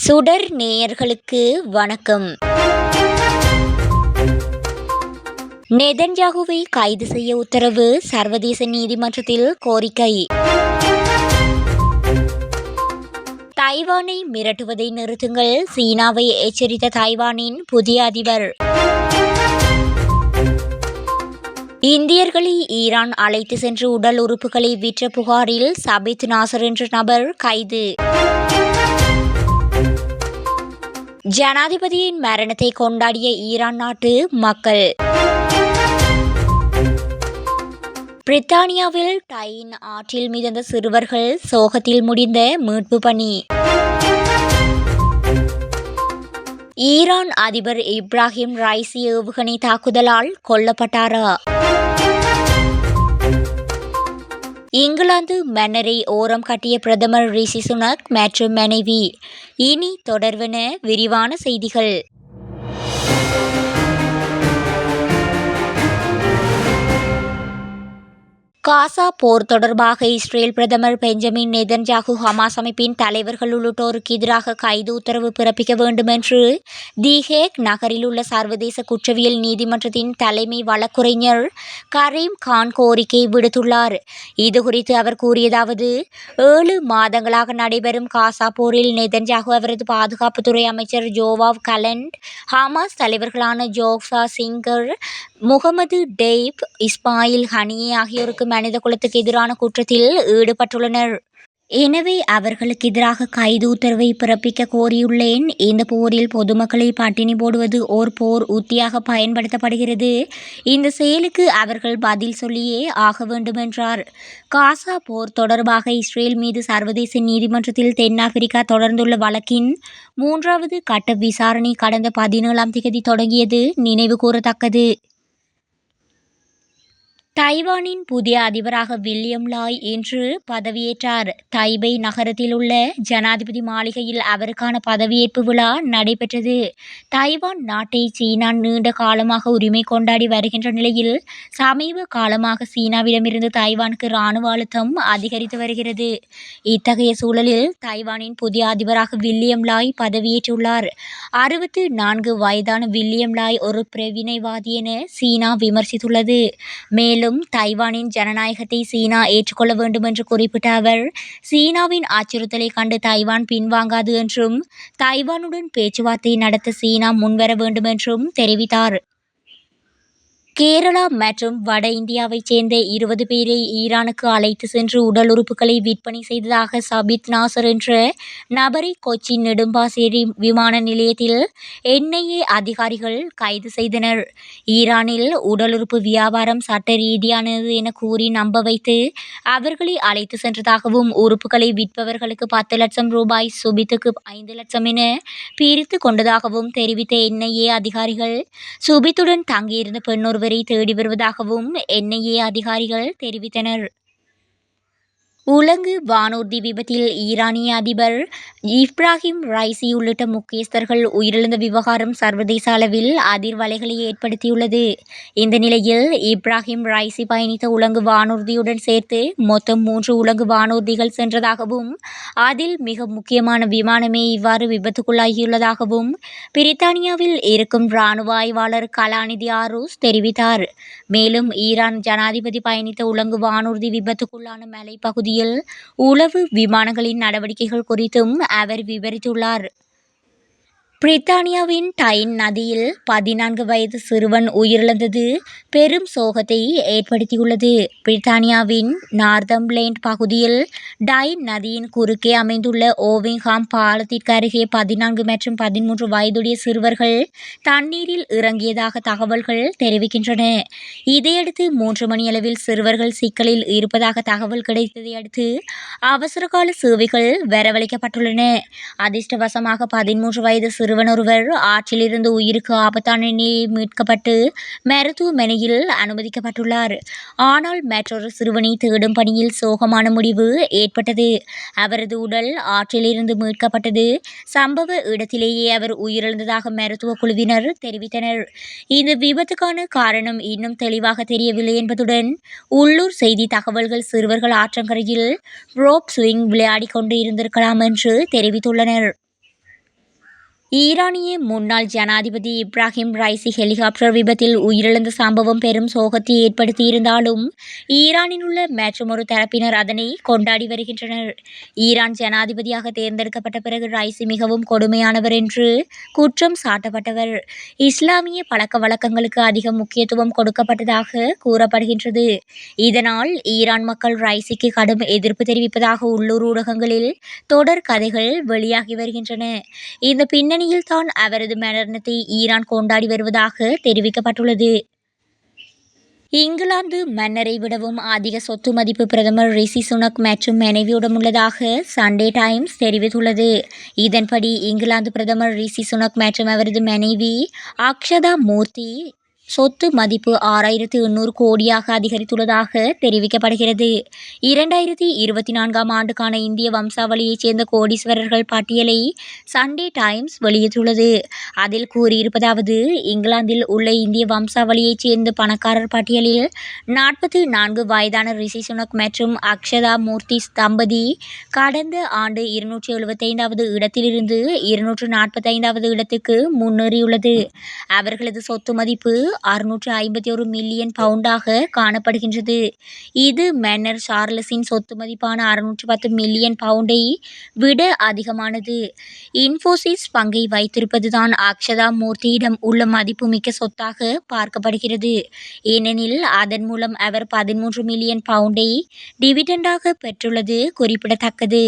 சுடர் நேயர்களுக்கு வணக்கம். நெதன்யாகுவை கைது செய்ய உத்தரவு, சர்வதேச நீதிமன்றத்தில் கோரிக்கை. தைவானை மிரட்டுவதை நிறுத்துங்கள், சீனாவை எச்சரித்த தைவானின் புதிய அதிபர். இந்தியர்களை ஈரான் அழைத்து சென்று உடல் உறுப்புகளை விற்ற புகாரில் சபித் நாசர் என்ற நபர் கைது. ஜனாதிபதியின் மரணத்தை கொண்டாடிய ஈரான் நாட்டு மக்கள். பிரித்தானியாவில் டைன் ஆற்றில் மிதந்த சிறுவர்கள் சோகத்தில் முடிந்த மீட்பு பணி. ஈரான் அதிபர் இப்ராஹிம் ரைசி ஏவுகணை தாக்குதலால் கொல்லப்பட்டாரா? இங்கிலாந்து மன்னரை ஓரம் கட்டிய பிரதமர் ரிஷி சுனக் மற்றும் மனைவி. இனி தொடர்வன விரிவான செய்திகள். காசா போர் தொடர்பாக இஸ்ரேல் பிரதமர் பெஞ்சமின் நெதன்யாகு ஹமாஸ் அமைப்பின் தலைவர்கள் உள்ளிட்டோருக்கு எதிராக கைது உத்தரவு பிறப்பிக்க வேண்டும் என்று தி ஹேக் நகரில் உள்ள சர்வதேச குற்றவியல் நீதிமன்றத்தின் தலைமை வழக்குரைஞர் கரீம் கான் கோரிக்கை விடுத்துள்ளார். இதுகுறித்து அவர் கூறியதாவது: 7 மாதங்களாக நடைபெறும் காசா போரில் நெதன்யாகு, அவரது பாதுகாப்புத்துறை அமைச்சர் ஜோவாவ் கலண்ட், ஹமாஸ் தலைவர்களான ஜோஃப்ரா சிங்கர், முகமது டெய்ப், இஸ்மாயில் ஹனியே ஆகியோருக்கு மனித குலத்துக்கு எதிரான குற்றத்தில் ஈடுபட்டுள்ளனர். எனவே அவர்களுக்கு எதிராக கைது உத்தரவை பிறப்பிக்க கோரியுள்ளேன். இந்த போரில் பொதுமக்களை பட்டினி போடுவது ஓர் போர் உத்தியாக பயன்படுத்தப்படுகிறது. இந்த செயலுக்கு அவர்கள் பதில் சொல்லியே ஆக வேண்டும் என்றார். காசா போர் தொடர்பாக இஸ்ரேல் மீது சர்வதேச நீதிமன்றத்தில் தென்னாப்பிரிக்கா தொடர்ந்துள்ள வழக்கின் 3வது கட்ட விசாரணை கடந்த 17ஆம் தேதி தொடங்கியது நினைவு கூறத்தக்கது. தைவானின் புதிய அதிபராக வில்லியம் லாய் இன்று பதவியேற்றார். தைபை நகரத்தில் உள்ள ஜனாதிபதி மாளிகையில் அவருக்கான பதவியேற்பு விழா நடைபெற்றது. தைவான் நாட்டை சீனா நீண்ட காலமாக உரிமை கொண்டாடி வருகின்ற நிலையில், சமீப காலமாக சீனாவிடமிருந்து தைவானுக்கு இராணுவ அழுத்தம் அதிகரித்து வருகிறது. இத்தகைய சூழலில் தைவானின் புதிய அதிபராக வில்லியம் லாய் பதவியேற்றுள்ளார். 64 வயதான வில்லியம் லாய் ஒரு பிரிவினைவாதி என சீனா விமர்சித்துள்ளது. மேலும் தைவானின் ஜனநாயகத்தை சீனா ஏற்றுக்கொள்ள வேண்டும் என்று குறிப்பிட்ட அவர், சீனாவின் அச்சுறுத்தலை கண்டு தைவான் பின்வாங்காது என்றும், தைவானுடன் பேச்சுவார்த்தை நடத்த சீனா முன்வர வேண்டும் என்றும் தெரிவித்தார். கேரளா மற்றும் வட இந்தியாவைச் சேர்ந்த 20 பேரை ஈரானுக்கு அழைத்து சென்று உடல் உறுப்புகளை விற்பனை செய்ததாக சபித் நாசர் என்ற நபரை கொச்சி நெடும்பாசேரி விமான நிலையத்தில் NIA அதிகாரிகள் கைது செய்தனர். ஈரானில் உடல் உறுப்பு வியாபாரம் சட்ட ரீதியானது என கூறி நம்ப வைத்து அவர்களை அழைத்து சென்றதாகவும், உறுப்புகளை விற்பவர்களுக்கு 10 லட்சம் ரூபாய், சுபித்துக்கு 5 லட்சம் என பிரித்து கொண்டதாகவும் தெரிவித்த NIA அதிகாரிகள், சுபித்துடன் தங்கியிருந்த பெண்ணொருவரை தேடி வருவதாகவும் NIA அதிகாரிகள் தெரிவித்தனர். உலங்கு வானூர்தி விபத்தில் ஈரானிய அதிபர் இப்ராஹிம் ரைசி உள்ளிட்ட முக்கியஸ்தர்கள் உயிரிழந்த விவகாரம் சர்வதேச அளவில் அதிர்வலைகளை ஏற்படுத்தியுள்ளது. இந்த நிலையில் இப்ராஹிம் ரைசி பயணித்த உலங்கு வானூர்தியுடன் சேர்த்து மொத்தம் 3 உலங்கு வானூர்திகள் சென்றதாகவும், அதில் மிக முக்கியமான விமானமே இவ்வாறு விபத்துக்குள்ளாகியுள்ளதாகவும் பிரித்தானியாவில் இருக்கும் இராணுவ ஆய்வாளர் கலாநிதி ஆரூஸ் தெரிவித்தார். மேலும் ஈரான் ஜனாதிபதி பயணித்த உலங்கு வானூர்தி விபத்துக்குள்ளான மலைப்பகுதியில் உளவு விமானங்களின் நடவடிக்கைகள் குறித்தும் அவர் விவரித்துள்ளார். பிரித்தானியாவின் டைன் நதியில் 14 வயது சிறுவன் உயிரிழந்தது பெரும் சோகத்தை ஏற்படுத்தியுள்ளது. பிரித்தானியாவின் நார்தம்ப்லேண்ட் பகுதியில் டைன் நதியின் குறுக்கே அமைந்துள்ள ஓவிங்ஹாம் பாலத்திற்கு அருகே 14 மற்றும் 13 வயதுடைய சிறுவர்கள் தண்ணீரில் இறங்கியதாக தகவல்கள் தெரிவிக்கின்றன. இதையடுத்து 3 மணியளவில் சிறுவர்கள் சிக்கலில் இருப்பதாக தகவல் கிடைத்ததை அடுத்து அவசரகால சேவைகள் வரவழைக்கப்பட்டுள்ளன. அதிர்ஷ்டவசமாக 13 வயது சிறுவன் ஒருவர் ஆற்றிலிருந்து உயிருக்கு ஆபத்தான நிலையில் மீட்கப்பட்டு மருத்துவமனையில் அனுமதிக்கப்பட்டுள்ளார். ஆனால் மற்றொரு சிறுவனை தேடும் பணியில் சோகமான முடிவு ஏற்பட்டது. அவரது உடல் ஆற்றிலிருந்து மீட்கப்பட்டது. சம்பவ இடத்திலேயே அவர் உயிரிழந்ததாக மருத்துவ குழுவினர் தெரிவித்தனர். இந்த விபத்துக்கான காரணம் இன்னும் தெளிவாக தெரியவில்லை என்பதுடன், உள்ளூர் செய்தி தகவல்கள் சிறுவர்கள் ஆற்றங்கரையில் ரோப் ஸ்விங் விளையாடிக் கொண்டு இருந்திருக்கலாம் என்று தெரிவித்துள்ளனர். ஈரானிய முன்னாள் ஜனாதிபதி இப்ராஹிம் ரைசி ஹெலிகாப்டர் விபத்தில் உயிரிழந்த சம்பவம் பெரும் சோகத்தை ஏற்படுத்தியிருந்தாலும் ஈரானில் உள்ள மற்றொரு தரப்பினர் அதனை கொண்டாடி வருகின்றனர். ஈரான் ஜனாதிபதியாக தேர்ந்தெடுக்கப்பட்ட பிறகு ரைசி மிகவும் கொடுமையானவர் என்று குற்றம் சாட்டப்பட்டவர். இஸ்லாமிய பழக்க வழக்கங்களுக்கு அதிக முக்கியத்துவம் கொடுக்கப்பட்டதாக கூறப்படுகின்றது. இதனால் ஈரான் மக்கள் ரைசிக்கு கடும் எதிர்ப்பு தெரிவிப்பதாக உள்ளூர் ஊடகங்களில் தொடர் கதைகள் வெளியாகி வருகின்றன. இந்த பின்னணியில் தான் அவரது மரணத்தை ஈரான் கொண்டாடி வருவதாக தெரிவிக்கப்பட்டுள்ளது. இங்கிலாந்து மன்னரை விடவும் அதிக சொத்து மதிப்பு பிரதமர் ரிஷி சுனக் மற்றும் மனைவியிடம் உள்ளதாக சண்டே டைம்ஸ் தெரிவித்துள்ளது. இதன்படி இங்கிலாந்து பிரதமர் ரிஷி சுனக் மற்றும் அவரது மனைவி அக்ஷதா மூர்த்தி சொத்து மதிப்பு 6800 கோடியாக அதிகரித்துள்ளதாக தெரிவிக்கப்படுகிறது. 2024 ஆண்டுக்கான இந்திய வம்சாவளியைச் சேர்ந்த கோடீஸ்வரர்கள் பட்டியலை சண்டே டைம்ஸ் வெளியிட்டுள்ளது. அதில் கூறியிருப்பதாவது: இங்கிலாந்தில் உள்ள இந்திய வம்சாவளியைச் சேர்ந்த பணக்காரர் பட்டியலில் 44 வயதான ரிஷி சுனக் மற்றும் அக்ஷதா மூர்த்தி தம்பதி கடந்த ஆண்டு 275வது இடத்திலிருந்து 245வது இடத்துக்கு முன்னேறியுள்ளது. அவர்களது சொத்து மதிப்பு 651 மில்லியன் பவுண்டாக காணப்படுகின்றது. இது மன்னர் சார்லஸின் சொத்து மதிப்பான 610 மில்லியன் பவுண்டை விட அதிகமானது. இன்ஃபோசிஸ் பங்கை வைத்திருப்பதுதான் அக்ஷதா மூர்த்தியிடம் உள்ள மதிப்புமிக்க சொத்தாக பார்க்கப்படுகிறது. ஏனெனில் அதன் மூலம் அவர் 13 மில்லியன் பவுண்டை டிவிடெண்டாக பெற்றுள்ளது குறிப்பிடத்தக்கது.